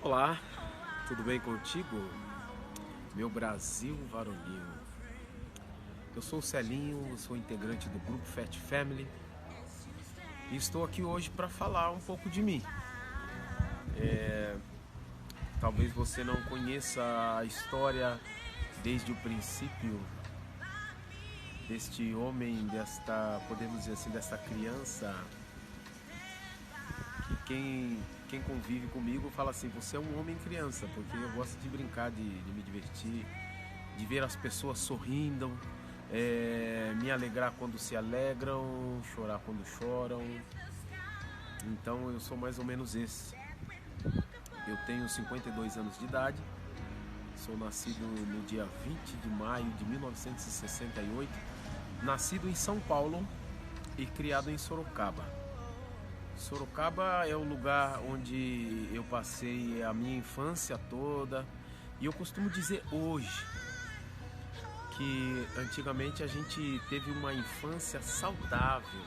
Olá, tudo bem contigo? Meu Brasil varonil. Eu sou o Celinho, sou integrante do grupo Fat Family e estou aqui hoje para falar um pouco de mim. Talvez você não conheça a história desde o princípio deste homem, podemos dizer assim, desta criança, que quem convive comigo fala assim: você é um homem criança, porque eu gosto de brincar, de me divertir, de ver as pessoas sorrindo, me alegrar quando se alegram, chorar quando choram. Então eu sou mais ou menos esse. Eu tenho 52 anos de idade, sou nascido no dia 20 de maio de 1968, nascido em São Paulo e criado em Sorocaba. Sorocaba é o lugar onde eu passei a minha infância toda, e eu costumo dizer hoje que antigamente a gente teve uma infância saudável.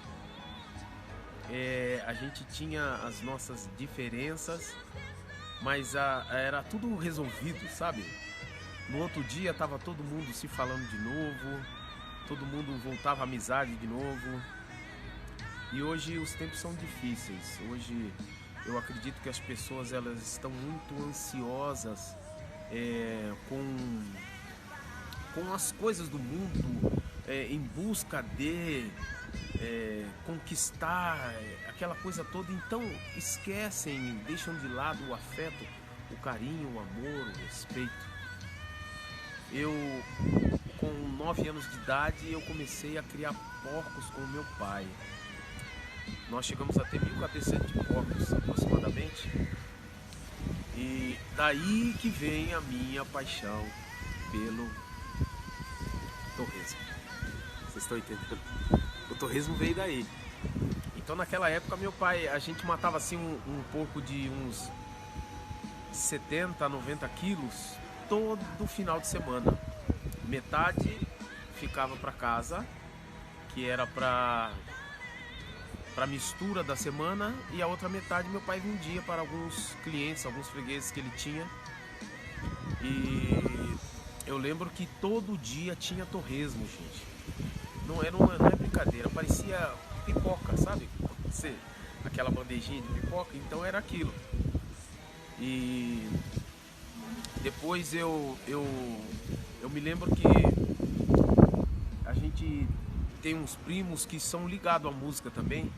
A gente tinha as nossas diferenças, mas era tudo resolvido, sabe? No outro dia estava todo mundo se falando de novo, todo mundo voltava à amizade de novo. E hoje os tempos são difíceis. Hoje eu acredito que as pessoas elas estão muito ansiosas com as coisas do mundo, em busca de conquistar aquela coisa toda. Então esquecem, deixam de lado o afeto, o carinho, o amor, o respeito. Eu, com 9 anos de idade, eu comecei a criar porcos com o meu pai. Nós chegamos a ter 1.400 porcos aproximadamente. E daí que vem a minha paixão pelo torresmo. Vocês estão entendendo? O torresmo veio daí. Então naquela época meu pai, a gente matava assim um porco de uns 70 a 90 quilos todo final de semana. Metade ficava para casa, que era para mistura da semana, e a outra metade meu pai vendia para alguns clientes, alguns fregueses que ele tinha. E eu lembro que todo dia tinha torresmo, gente. Não é brincadeira, parecia pipoca, sabe? Aquela bandejinha de pipoca, então era aquilo. E depois eu me lembro que a gente tem uns primos que são ligados à música também.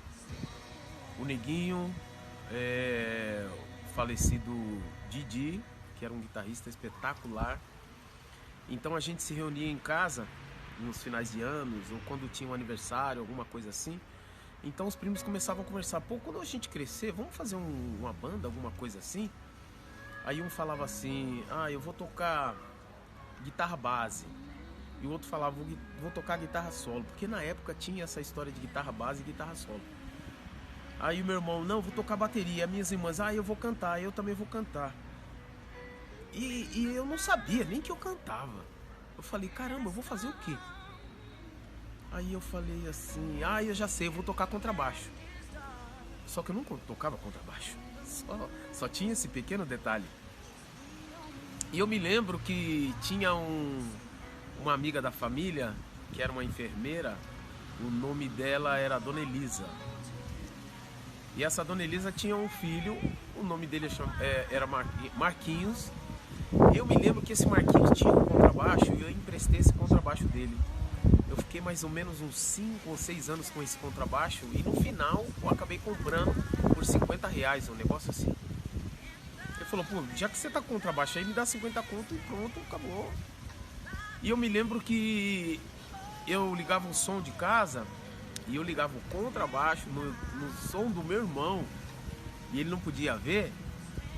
O Neguinho, o falecido Didi, que era um guitarrista espetacular. Então a gente se reunia em casa nos finais de anos, ou quando tinha um aniversário, alguma coisa assim. Então os primos começavam a conversar: pô, quando a gente crescer, vamos fazer uma banda, alguma coisa assim? Aí um falava assim: eu vou tocar guitarra base. E o outro falava: vou tocar guitarra solo. Porque na época tinha essa história de guitarra base e guitarra solo. Aí o meu irmão: não, vou tocar bateria. As minhas irmãs: eu vou cantar, eu também vou cantar. E eu não sabia nem que eu cantava. Eu falei: caramba, eu vou fazer o quê? Aí eu falei assim: eu já sei, eu vou tocar contrabaixo. Só que eu não tocava contrabaixo. Só tinha esse pequeno detalhe. E eu me lembro que tinha uma amiga da família, que era uma enfermeira. O nome dela era Dona Elisa. E essa Dona Elisa tinha um filho, o nome dele era Marquinhos. Eu me lembro que esse Marquinhos tinha um contrabaixo e eu emprestei esse contrabaixo dele. Eu fiquei mais ou menos uns 5 ou 6 anos com esse contrabaixo, e no final eu acabei comprando por R$50, um negócio assim. Ele falou: pô, já que você tá com contrabaixo aí, me dá 50 conto e pronto, acabou. E eu me lembro que eu ligava o som de casa e eu ligava o contrabaixo no som do meu irmão, e ele não podia ver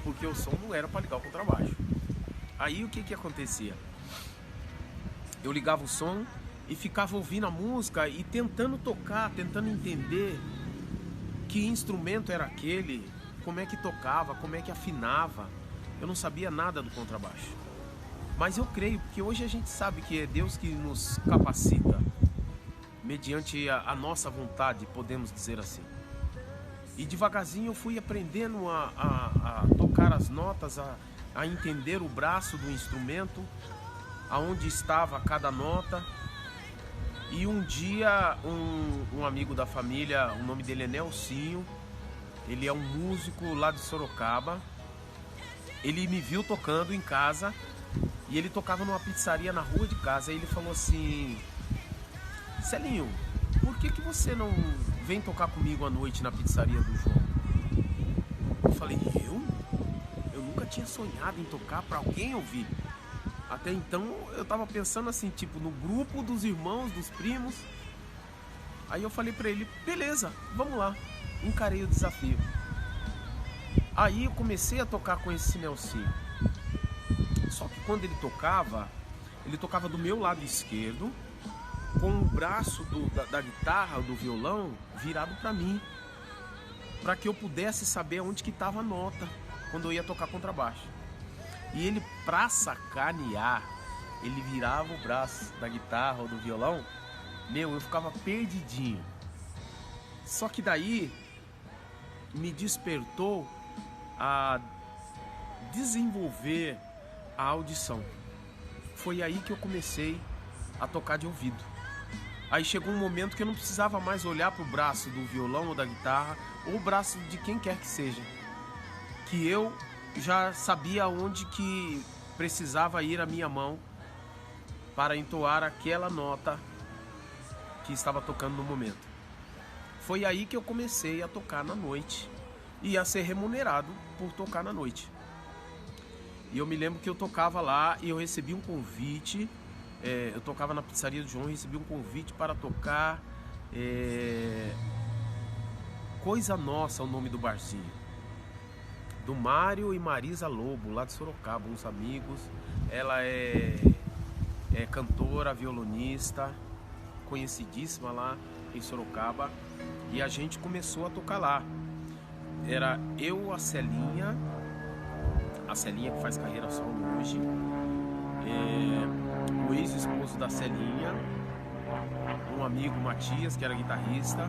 porque o som não era para ligar o contrabaixo. Aí o que acontecia? Eu ligava o som e ficava ouvindo a música e tentando tocar, tentando entender que instrumento era aquele, como é que tocava, como é que afinava. Eu não sabia nada do contrabaixo. Mas eu creio, porque hoje a gente sabe que é Deus que nos capacita mediante a nossa vontade, podemos dizer assim. E devagarzinho eu fui aprendendo a tocar as notas, a entender o braço do instrumento, aonde estava cada nota. E um dia um amigo da família, o nome dele é Nelsinho, ele é um músico lá de Sorocaba. Ele me viu tocando em casa e ele tocava numa pizzaria na rua de casa. Aí ele falou assim: Celinho, por que você não vem tocar comigo à noite na pizzaria do João? Eu falei: eu nunca tinha sonhado em tocar para alguém ouvir. Até então eu tava pensando assim, tipo, no grupo dos irmãos, dos primos. Aí eu falei pra ele: beleza, vamos lá. Encarei o desafio. Aí eu comecei a tocar com esse Nelsinho. Só que quando ele tocava do meu lado esquerdo, com o braço da guitarra, do violão, virado pra mim, para que eu pudesse saber onde que estava a nota quando eu ia tocar contrabaixo. E ele, pra sacanear, ele virava o braço da guitarra ou do violão. Eu ficava perdidinho. Só que daí me despertou a desenvolver a audição. Foi aí que eu comecei a tocar de ouvido. Aí chegou um momento que eu não precisava mais olhar para o braço do violão ou da guitarra, ou o braço de quem quer que seja, que eu já sabia onde que precisava ir a minha mão para entoar aquela nota que estava tocando no momento. Foi aí que eu comecei a tocar na noite e a ser remunerado por tocar na noite. E eu me lembro que eu tocava lá e eu recebi um convite. Eu tocava na pizzaria do João e recebi um convite para tocar Coisa Nossa, o nome do barzinho, do Mário e Marisa Lobo, lá de Sorocaba, uns amigos. Ela é cantora, violonista, conhecidíssima lá em Sorocaba. E a gente começou a tocar lá. Era eu, a Celinha que faz carreira solo hoje, o ex-esposo da Celinha, um amigo, Matias, que era guitarrista,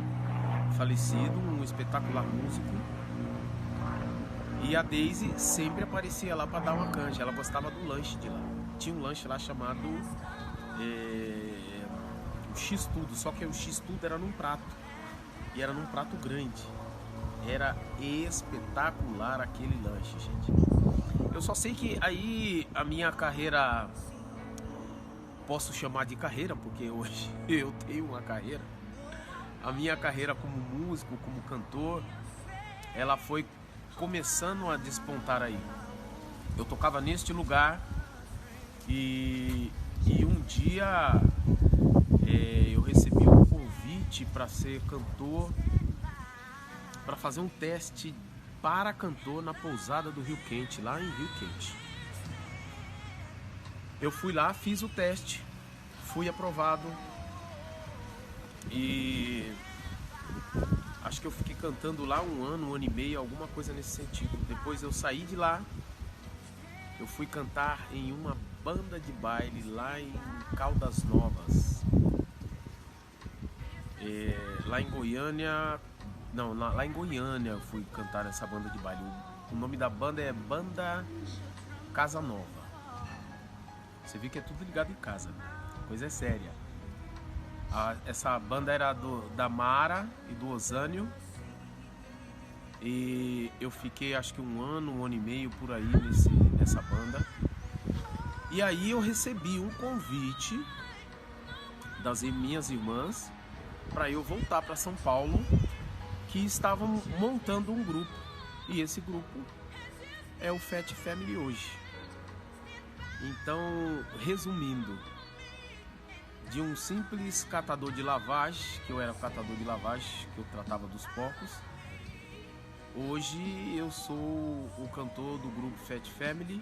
falecido, um espetacular músico. E a Daisy sempre aparecia lá para dar uma canja. Ela gostava do lanche de lá. Tinha um lanche lá chamado o X-Tudo, só que o X-Tudo era num prato. E era num prato grande. Era espetacular aquele lanche, gente. Eu só sei que aí a minha carreira, posso chamar de carreira, porque hoje eu tenho uma carreira. A minha carreira como músico, como cantor, ela foi começando a despontar aí. Eu tocava neste lugar e um dia eu recebi um convite para ser cantor, para fazer um teste para cantor na pousada do Rio Quente, lá em Rio Quente. Eu fui lá, fiz o teste, fui aprovado e acho que eu fiquei cantando lá um ano e meio, alguma coisa nesse sentido. Depois eu saí de lá, eu fui cantar em uma banda de baile lá em Caldas Novas, lá em Goiânia. Não, lá em Goiânia eu fui cantar nessa banda de baile. O nome da banda é Banda Casa Nova. Você vê que é tudo ligado em casa, coisa é séria. Essa banda era da Mara e do Osânio. E eu fiquei acho que um ano e meio por aí nessa banda. E aí eu recebi um convite das minhas irmãs para eu voltar para São Paulo, que estavam montando um grupo. E esse grupo é o Fat Family hoje. Então, resumindo, de um simples catador de lavagem, que eu era catador de lavagem, que eu tratava dos porcos, hoje eu sou o cantor do grupo Fat Family.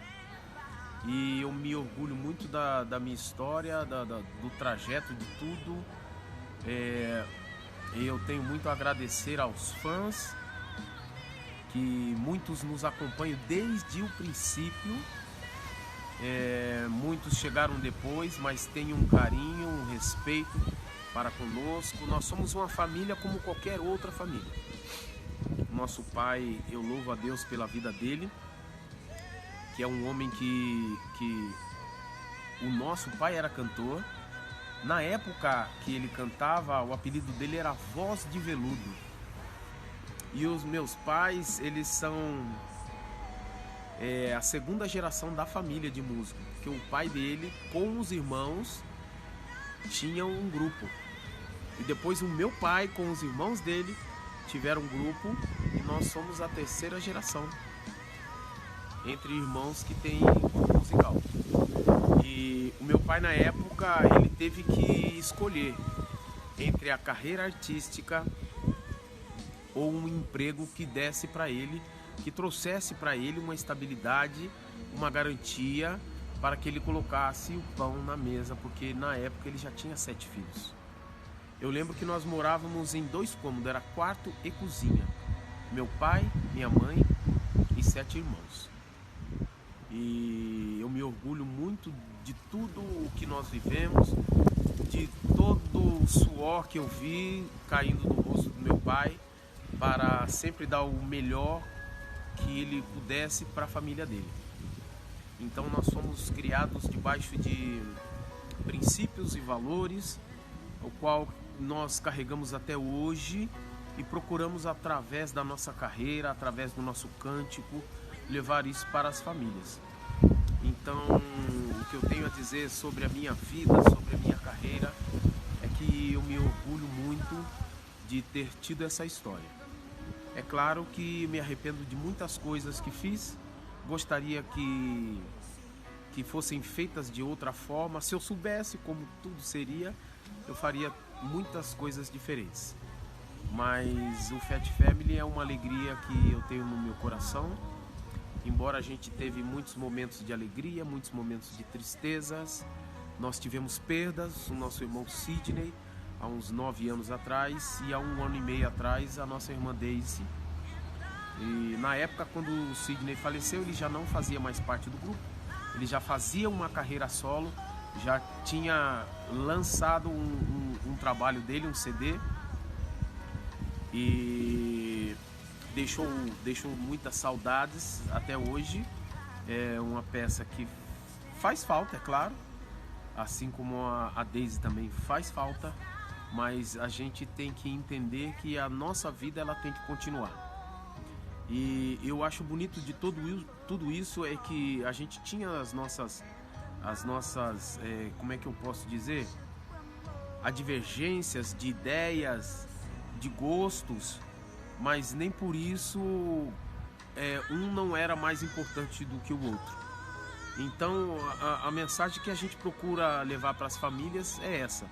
E eu me orgulho muito da minha história, do trajeto de tudo. Eu tenho muito a agradecer aos fãs, que muitos nos acompanham desde o princípio. Muitos chegaram depois, mas têm um carinho, um respeito para conosco. Nós somos uma família como qualquer outra família. nosso pai, eu louvo a Deus pela vida dele, que é um homem que o nosso pai era cantor. Na época que ele cantava, o apelido dele era Voz de Veludo. E os meus pais, eles são a segunda geração da família de músico, porque o pai dele, com os irmãos, tinha um grupo. E depois o meu pai, com os irmãos dele, tiveram um grupo, e nós somos a terceira geração entre irmãos que tem grupo musical. E o meu pai, na época, ele teve que escolher entre a carreira artística ou um emprego que desse para ele, que trouxesse para ele uma estabilidade, uma garantia para que ele colocasse o pão na mesa, porque na época ele já tinha 7 filhos. Eu lembro que nós morávamos em 2 cômodos, era quarto e cozinha. Meu pai, minha mãe e 7 irmãos. E eu me orgulho muito de tudo o que nós vivemos, de todo o suor que eu vi caindo do rosto do meu pai, para sempre dar o melhor que ele pudesse para a família dele. Então nós somos criados debaixo de princípios e valores, o qual nós carregamos até hoje e procuramos, através da nossa carreira, através do nosso cântico, levar isso para as famílias. Então, o que eu tenho a dizer sobre a minha vida, sobre a minha carreira, é que eu me orgulho muito de ter tido essa história. É claro que me arrependo de muitas coisas que fiz, gostaria que fossem feitas de outra forma. Se eu soubesse como tudo seria, eu faria muitas coisas diferentes. Mas o Fat Family é uma alegria que eu tenho no meu coração. Embora a gente teve muitos momentos de alegria, muitos momentos de tristezas, nós tivemos perdas. O nosso irmão Sidney, há uns 9 anos atrás, e há 1 ano e meio atrás, a nossa irmã Daisy. E na época, quando o Sidney faleceu, ele já não fazia mais parte do grupo, ele já fazia uma carreira solo, já tinha lançado um trabalho dele, um CD, e deixou muitas saudades até hoje. É uma peça que faz falta, é claro, assim como a Daisy também faz falta, mas a gente tem que entender que a nossa vida ela tem que continuar. E eu acho bonito de tudo isso é que a gente tinha as nossas como é que eu posso dizer, divergências de ideias, de gostos, mas nem por isso um não era mais importante do que o outro. Então a mensagem que a gente procura levar para as famílias é essa,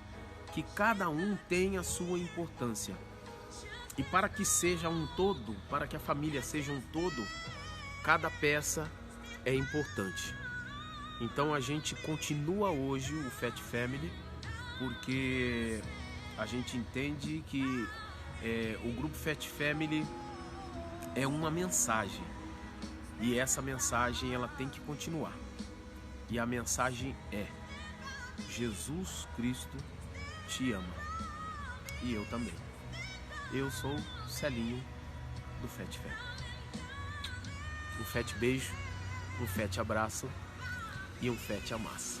que cada um tem a sua importância, e para que seja um todo, para que a família seja um todo, cada peça é importante. Então a gente continua hoje o Fat Family, porque a gente entende que o grupo Fat Family é uma mensagem, e essa mensagem ela tem que continuar. E a mensagem é: Jesus Cristo te ama, e eu também. Eu sou Celinho do Fat Family. Um Fat beijo, um Fat abraço e um Fat amassa.